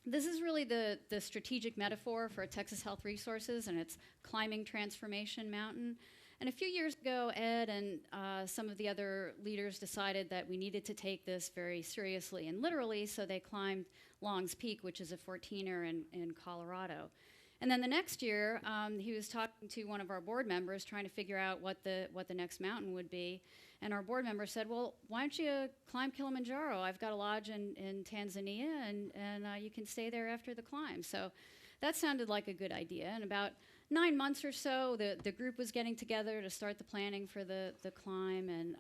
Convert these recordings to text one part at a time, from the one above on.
This is really the strategic metaphor for Texas Health Resources and its climbing transformation mountain. And a few years ago, Ed and some of the other leaders decided that we needed to take this very seriously and literally, so they climbed Long's Peak, which is a 14er in Colorado. And then the next year, he was talking to one of our board members, trying to figure out what the next mountain would be. And our board member said, well, why don't you climb Kilimanjaro? I've got a lodge in Tanzania, and you can stay there after the climb. So that sounded like a good idea. And about 9 months or so, the group was getting together to start the planning for the climb. And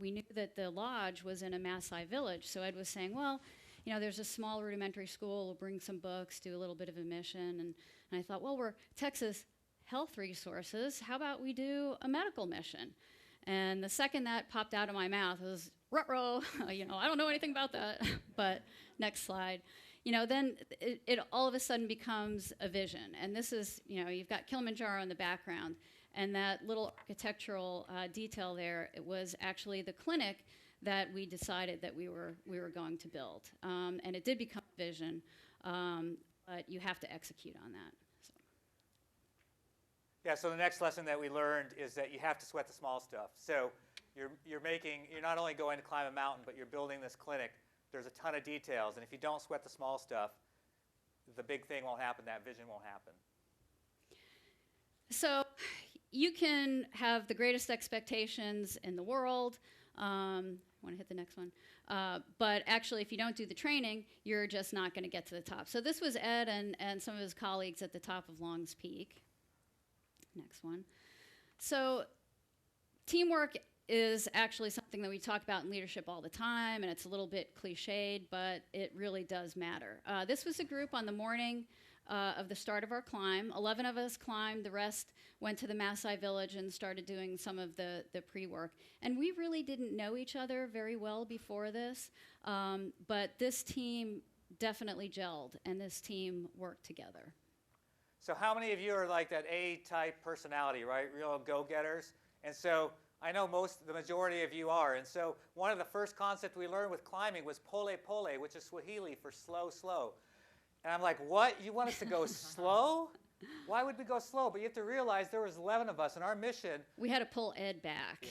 we knew that the lodge was in a Maasai village. So Ed was saying, well, you know, there's a small rudimentary school. We'll bring some books, do a little bit of a mission. And I thought, well, we're Texas Health Resources. How about we do a medical mission? And the second that popped out of my mouth was, ruh-roh, you know, I don't know anything about that. But next slide. You know, then it all of a sudden becomes a vision. And this is, you know, you've got Kilimanjaro in the background. And that little architectural detail there, it was actually the clinic that we decided that we were going to build. And it did become a vision, but you have to execute on that. So. Yeah, so the next lesson that we learned is that you have to sweat the small stuff. So you're not only going to climb a mountain, but you're building this clinic. There's a ton of details, and if you don't sweat the small stuff, the big thing won't happen, that vision won't happen. So you can have the greatest expectations in the world. Want to hit the next one? But actually, if you don't do the training, you're just not going to get to the top. So this was Ed and some of his colleagues at the top of Long's Peak. Next one. So teamwork is actually something that we talk about in leadership all the time, and it's a little bit cliched, but it really does matter. This was a group on the morning of the start of our climb. 11 of us climbed. The rest went to the Maasai village and started doing some of the pre-work. And we really didn't know each other very well before this, but this team definitely gelled, and this team worked together. So how many of you are like that A-type personality, right? Real go-getters? And so I know the majority of you are. And so one of the first concepts we learned with climbing was pole pole, which is Swahili for slow, slow. And I'm like, what? You want us to go slow? Why would we go slow? But you have to realize there was 11 of us, and our mission... We had to pull Ed back.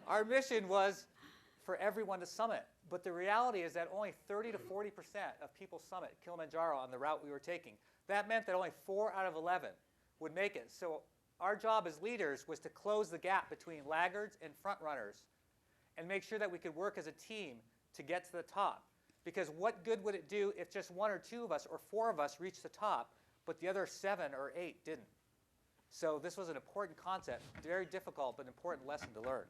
Our mission was for everyone to summit. But the reality is that only 30 to 40% of people summit Kilimanjaro on the route we were taking. That meant that only 4 out of 11 would make it. So our job as leaders was to close the gap between laggards and front runners and make sure that we could work as a team to get to the top. Because what good would it do if just 1 or 2 of us or 4 of us reached the top, but the other 7 or 8 didn't? So this was an important concept, very difficult but important lesson to learn.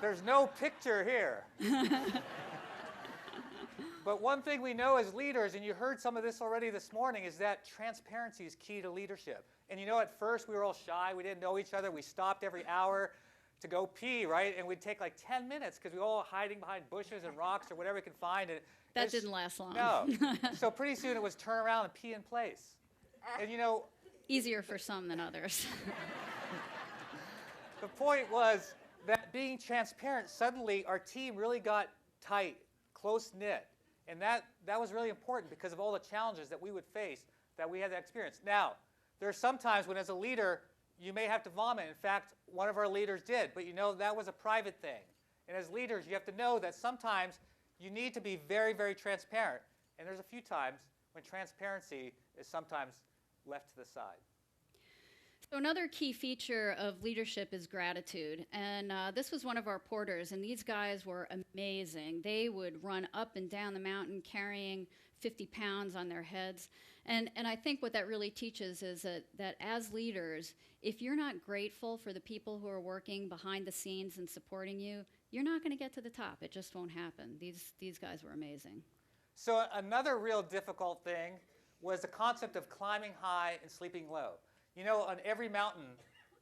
There's no picture here. But one thing we know as leaders, and you heard some of this already this morning, is that transparency is key to leadership. And you know, at first we were all shy. We didn't know each other. We stopped every hour to go pee, right? And we'd take like 10 minutes because we were all hiding behind bushes and rocks or whatever we could find. And that didn't last long. No. So pretty soon it was turn around and pee in place. And you know... Easier for some than others. The point was that being transparent, suddenly our team really got tight, close-knit. And that was really important because of all the challenges that we would face, that we had that experience. Now, there are some times when as a leader, you may have to vomit. In fact, one of our leaders did. But you know, that was a private thing. And as leaders, you have to know that sometimes you need to be very, very transparent. And there's a few times when transparency is sometimes left to the side. So another key feature of leadership is gratitude. And this was one of our porters, and these guys were amazing. They would run up and down the mountain carrying 50 pounds on their heads. And I think what that really teaches is that as leaders, if you're not grateful for the people who are working behind the scenes and supporting you, you're not going to get to the top. It just won't happen. These guys were amazing. So another real difficult thing was the concept of climbing high and sleeping low. You know, on every mountain,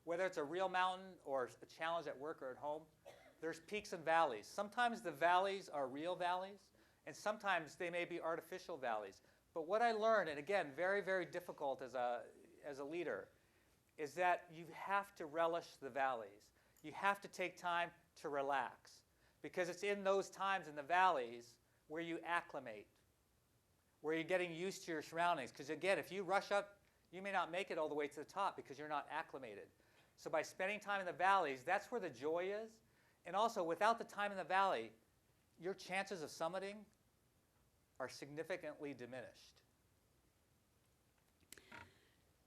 whether it's a real mountain or a challenge at work or at home, there's peaks and valleys. Sometimes the valleys are real valleys, and sometimes they may be artificial valleys. But what I learned, and again, very, very difficult as a leader, is that you have to relish the valleys. You have to take time to relax, because it's in those times in the valleys where you acclimate, where you're getting used to your surroundings. Because again, if you rush up, you may not make it all the way to the top because you're not acclimated. So by spending time in the valleys, that's where the joy is. And also, without the time in the valley, your chances of summiting are significantly diminished.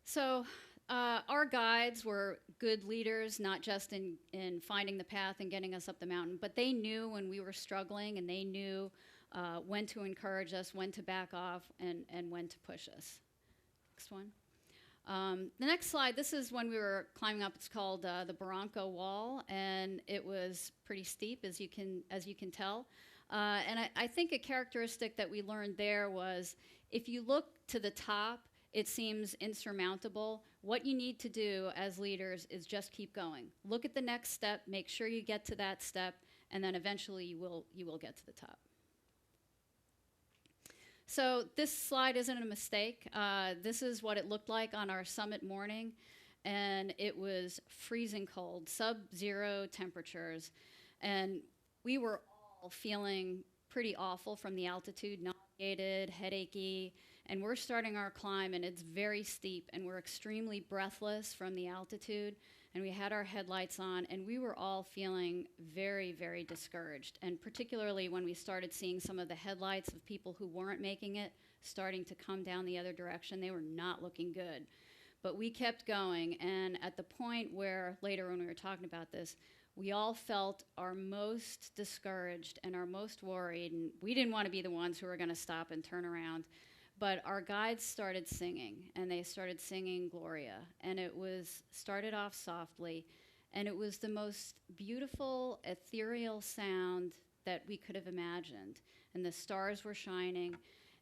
So our guides were good leaders, not just in finding the path and getting us up the mountain, but they knew when we were struggling, and they knew when to encourage us, when to back off, and when to push us. Next one. The next slide, this is when we were climbing up. It's called the Barranco Wall, and it was pretty steep, as you can tell. And I think a characteristic that we learned there was, if you look to the top, it seems insurmountable. What you need to do as leaders is just keep going. Look at the next step, make sure you get to that step, and then eventually you will get to the top. So this slide isn't a mistake. This is what it looked like on our summit morning, and it was freezing cold, sub-zero temperatures, and we were all feeling pretty awful from the altitude, nauseated, headachy, and we're starting our climb, and it's very steep, and we're extremely breathless from the altitude, and we had our headlights on, and we were all feeling very, very discouraged, and particularly when we started seeing some of the headlights of people who weren't making it starting to come down the other direction. They were not looking good. But we kept going, and at the point where, later when we were talking about this, we all felt our most discouraged and our most worried, and we didn't want to be the ones who were going to stop and turn around. But our guides started singing, and they started singing Gloria, and it started off softly, and it was the most beautiful, ethereal sound that we could have imagined, and the stars were shining,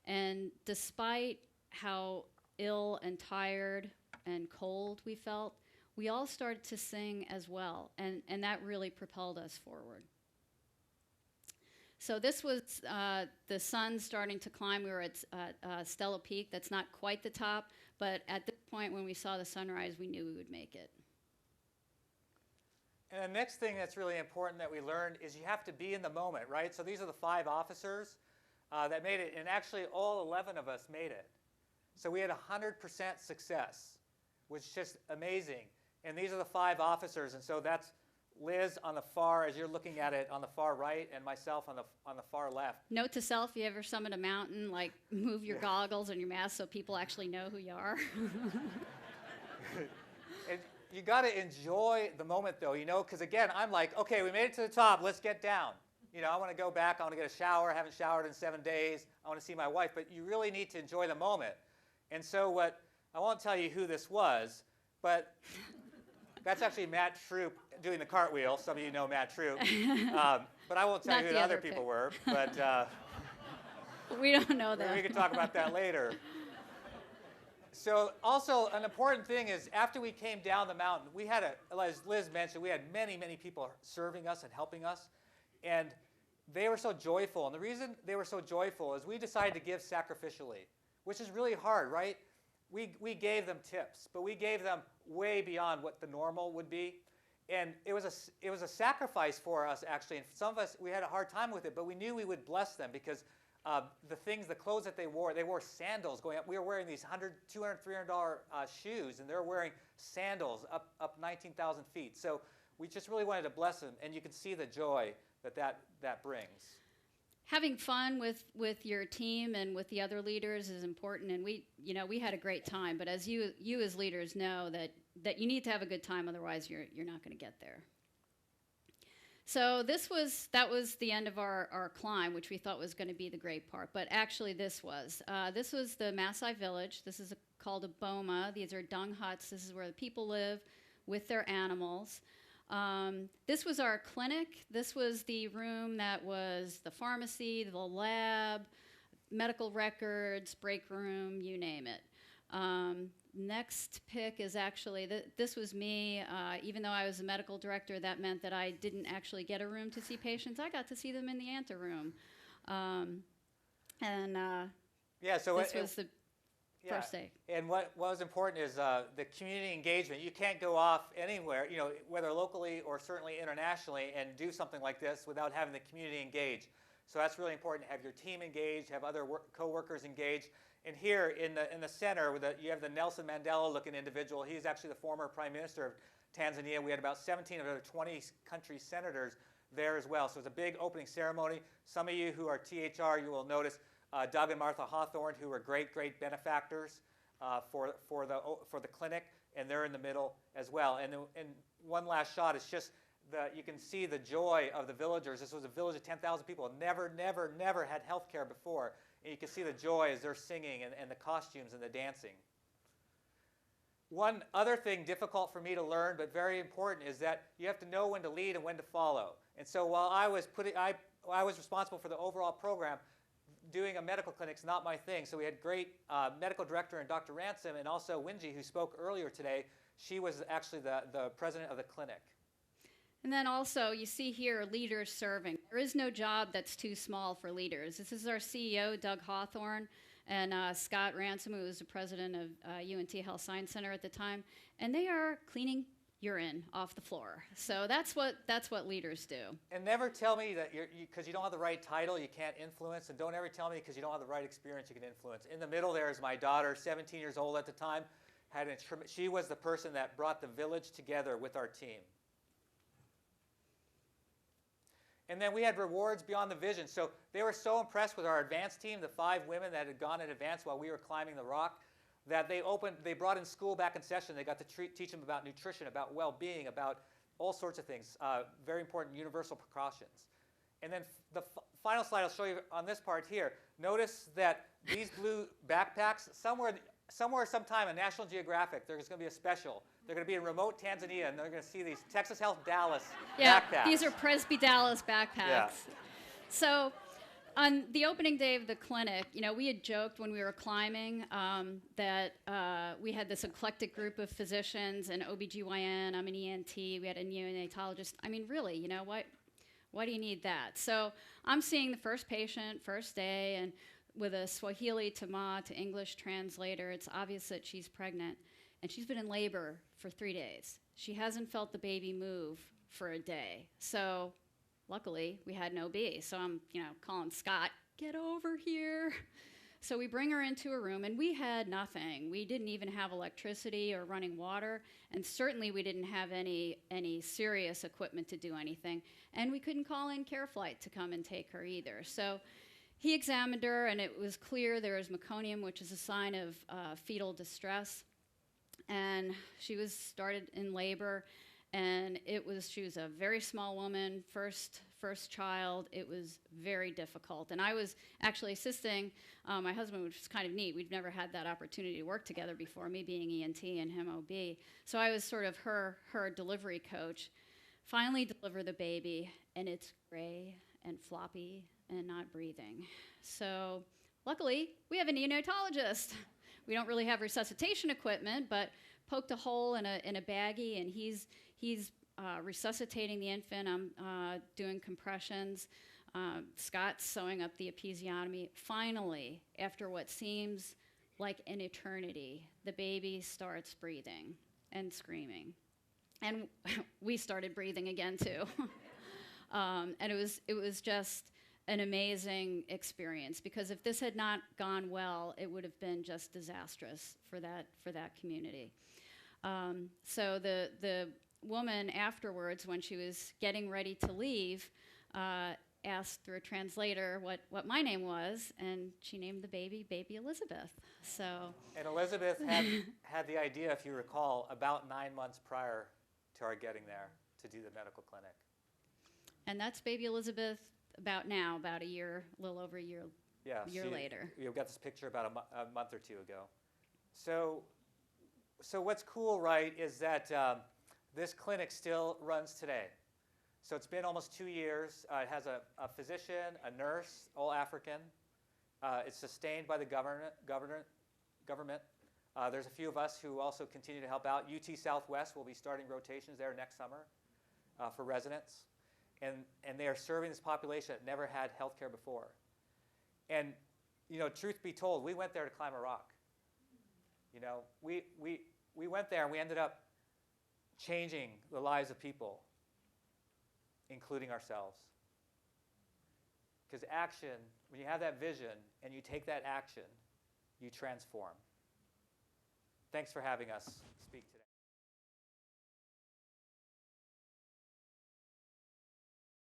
and despite how ill and tired and cold we felt, we all started to sing as well, and that really propelled us forward. So this was the sun starting to climb. We were at Stella Peak. That's not quite the top, but at this point when we saw the sunrise, we knew we would make it. And the next thing that's really important that we learned is you have to be in the moment, right? So these are the 5 officers that made it, and actually all 11 of us made it. So we had 100% success, which is just amazing. And these are the 5 officers, and so that's Liz on the far, as you're looking at it, on the far right, and myself on the far left. Note to self, if you ever summit a mountain, like move your goggles and your mask so people actually know who you are. And you got to enjoy the moment, though, you know, because again, I'm like, okay, we made it to the top, let's get down. You know, I want to go back, I want to get a shower, I haven't showered in 7 days, I want to see my wife, but you really need to enjoy the moment. And so I won't tell you who this was, but that's actually Matt Troop doing the cartwheel. Some of you know Matt Troop. But I won't tell you who the other people were. But we don't know that. We can talk about that later. So also an important thing is after we came down the mountain, we had, as Liz mentioned, we had many, many people serving us and helping us. And they were so joyful. And the reason they were so joyful is we decided to give sacrificially, which is really hard, right? We gave them tips, but we gave them way beyond what the normal would be. And it was a sacrifice for us, actually. And some of us, we had a hard time with it, but we knew we would bless them because the clothes that they wore sandals going up. We were wearing these $100, $200, $300 shoes, and they're wearing sandals up 19,000 feet. So we just really wanted to bless them, and you can see the joy that brings. Having fun with your team and with the other leaders is important, and we had a great time. But as you as leaders know that you need to have a good time, otherwise you're not going to get there. So that was the end of our climb, which we thought was going to be the great part. But actually, this was the Maasai village. This is called a boma. These are dung huts. This is where the people live with their animals. This was our clinic. This was the room that was the pharmacy, the lab, medical records, break room, you name it. next pick is actually, this was me. Even though I was a medical director, that meant that I didn't actually get a room to see patients. I got to see them in the anteroom. Yeah, so this was the first day. And what was important is the community engagement. You can't go off anywhere, you know, whether locally or certainly internationally, and do something like this without having the community engaged. So that's really important. Have your team engaged, have other co-workers engaged. And here in the center, you have the Nelson Mandela-looking individual. He's actually the former Prime Minister of Tanzania. We had about 17 of the 20 country senators there as well. So it's a big opening ceremony. Some of you who are THR, you will notice Doug and Martha Hawthorne, who were great benefactors for the clinic, and they're in the middle as well. And one last shot is just you can see the joy of the villagers. This was a village of 10,000 people, never had health care before. And you can see the joy as they're singing and the costumes and the dancing. One other thing difficult for me to learn, but very important, is that you have to know when to lead and when to follow. And so while I was responsible for the overall program, doing a medical clinic's not my thing. So we had great medical director and Dr. Ransom, and also Winji, who spoke earlier today. She was actually the president of the clinic. And then also, you see here, leaders serving. There is no job that's too small for leaders. This is our CEO, Doug Hawthorne, and Scott Ransom, who was the president of UNT Health Science Center at the time. And they are cleaning urine off the floor. So that's what leaders do. And never tell me that because you don't have the right title, you can't influence. And don't ever tell me because you don't have the right experience, you can influence. In the middle there is my daughter, 17 years old at the time. She was the person that brought the village together with our team. And then we had rewards beyond the vision. So they were so impressed with our advanced team, the 5 women that had gone in advance while we were climbing the rock, that they brought in school back in session. They got to teach them about nutrition, about well-being, about all sorts of things, very important universal precautions. And then the final slide I'll show you on this part here. Notice that these blue backpacks, sometime on National Geographic, there's going to be a special. They're going to be in remote Tanzania, and they're going to see these Texas Health Dallas backpacks. These are Presby Dallas backpacks. Yeah. So on the opening day of the clinic, you know, we had joked when we were climbing that we had this eclectic group of physicians, an OBGYN, I'm an ENT, we had a neonatologist. I mean, really, you know, why do you need that? So I'm seeing the first patient, first day, and with a Swahili to English translator, it's obvious that she's pregnant. And she's been in labor for 3 days. She hasn't felt the baby move for a day. So luckily, we had no OB. So I'm, you know, calling Scott, get over here. So we bring her into a room, and we had nothing. We didn't even have electricity or running water, and certainly we didn't have any serious equipment to do anything. And we couldn't call in CareFlight to come and take her either. So he examined her, and it was clear there was meconium, which is a sign of fetal distress. And she was started in labor, and she was a very small woman, first child. It was very difficult. And I was actually assisting my husband, which was kind of neat. We'd never had that opportunity to work together before, me being ENT and him OB. So I was sort of her delivery coach. Finally deliver the baby, and it's gray and floppy and not breathing. So luckily, we have a neonatologist. We don't really have resuscitation equipment, but poked a hole in a baggie, and he's resuscitating the infant. I'm doing compressions. Scott's sewing up the episiotomy. Finally, after what seems like an eternity, the baby starts breathing and screaming. And we started breathing again, too. And it was just an amazing experience, because if this had not gone well, it would have been just disastrous for that community. So the woman afterwards, when she was getting ready to leave, asked through a translator what my name was, and she named the baby Elizabeth. So. And Elizabeth had the idea, if you recall, about 9 months prior to our getting there to do the medical clinic. And that's baby Elizabeth about a year, a little over a year, later. We got this picture about a month or two ago. So what's cool, right, is that this clinic still runs today. So it's been almost 2 years. It has a physician, a nurse, all African. It's sustained by the government. There's a few of us who also continue to help out. UT Southwest will be starting rotations there next summer for residents. And they are serving this population that never had health care before. And, you know, truth be told, we went there to climb a rock. You know, we went there and we ended up changing the lives of people, including ourselves. Because action, when you have that vision and you take that action, you transform. Thanks for having us speak today.